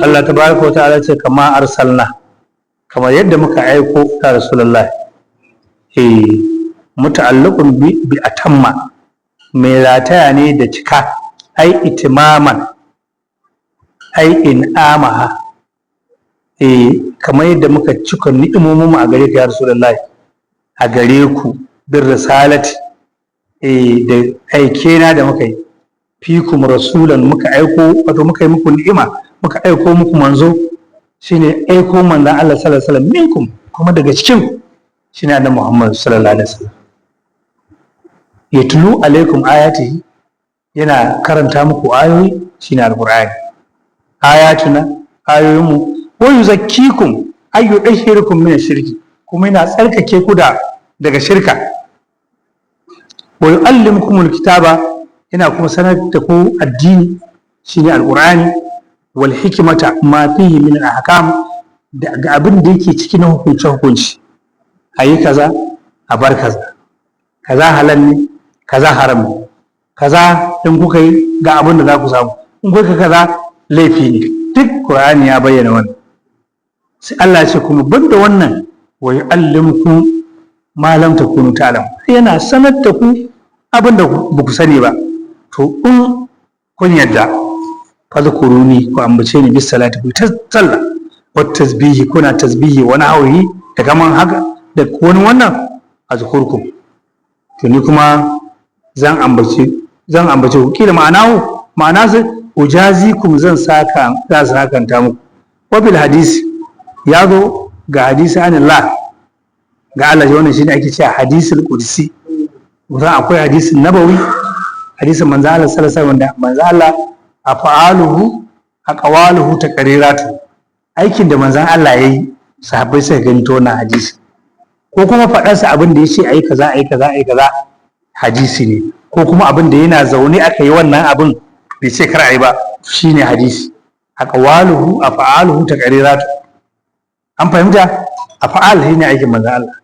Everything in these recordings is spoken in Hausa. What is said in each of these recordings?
Allah tabaraka wa ta'ala ce kama arsalna, kamar yadda muka aiko ta Rasulullahi. Muta'alliqun bi atamma, mai rataya ne da cika, ai itimaman, ai in'amaha, kamar yadda muka cika ni'imomin mu a gare ka ya Rasulullahi, a gare ku bin risalati, da aike na da muka yi, fikum rasulan, muka aiko, wato muka yi muku ni'ima, muka aiko muku manzo, shine aiko manzon Allah sallallahu alaihi wasallam minkum, kuma daga cikin shine annabi Muhammad sallallahu alaihi wasallam. Yatlu alaikum ayatihi, yana karanta muku ayoyi, shine alqur'ani. Ayatuna, ayoyinmu, wa yuzakkikum, ay yudahhirukum min ash-shirki, kuma yana tsarkake ku daga shirka. Wa yu'allimukumul kitaba, yana kuma sanar da ku addini, shine alqur'ani, wal hikmata ma fihi min al-ahkam, da abin da yake cikin hukunci. Ayi kaza, a bar kaza, kaza halal ne, kaza haram ne, kaza in kuka yi ga abin da za ku samu, in kuka kaza laifi ne. Duk Qur'ani ya bayyana wannan. Sai Allah ya ce kuma banda wannan, wa yu'allimukum ma lam takunu ta'lamun, yana sanar da ku abin da ba ku sani ba. To in kun yadda, fadhkuruni, ku ambace ni bis salati, ku ta sallah, wa tasbihi, kuna tasbihi wani hawayi da kaman haka da wani wannan, azkurkum, to ni kuma zan ambace ku. Kila ma'ana sai ujazikum, zan sakanta muku. Wa bil hadisi, ya zo ga hadisi anillah, ga Allah, wannan shine ake cewa hadisul qudsi. Musan akwai hadisin nabawi, hadisin manzo Allah sallallahu alaihi wasallam, wanda manzo Allah afa'aluhu aqwaluhu taqriratu, aikin da manzon Allah yayi sahabbai suka gani to wannan hadisi, ko kuma faɗarsa abin da yace ayi kaza ayi kaza ayi kaza, hadisi ne. Ko kuma abin da yana zaune aka yi wannan abin bai ce kar ayi ba, shine hadisi. Aqwaluhu afa'aluhu taqriratu, an fahimta? Afa'al shine aikin manzon Allah,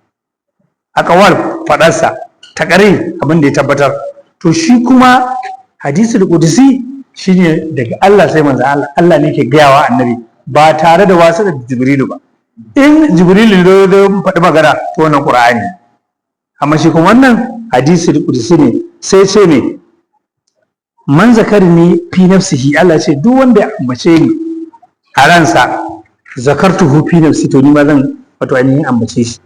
aqwal faɗarsa, taqrir abin da ya tabbatar. To shi kuma hadisul qudsi shine daga Allah sai manzon Allah, Allah ne ke gayawa annabi ba tare da wasu da Jibrilu ba. In Jibrilu ne da faɗi magana to wannan Qur'ani, amma shi kuma wannan hadisul qudsi ne. Sai ce ne, man zakarni fi nafsihi, Allah ce duk wanda ya ambace ni a ransa, zakartuhu fi nafsi, to ni ma zan wato ainihin ambace shi.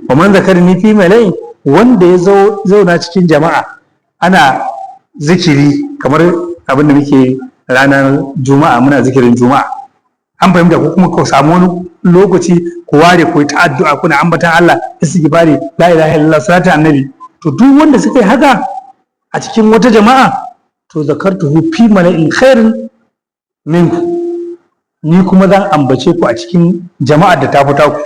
Wa man zakarni fi malai, wanda ya zauna cikin jama'a ana zikiri, kamar abin da muke ranar juma'a, muna zikirin juma'a, an fahimta, ko kuma ku samu wani lokaci ku ware ku ta addu'a, kuna ambatan Allah, istighfari, la ilaha illallah, salatu annabi, to duk wanda suka yi haka a cikin wata jama'a, to zakartuhu fi mala'in khairin minku, ni kuma zan ambace ku a cikin jama'ar da ta fita ku.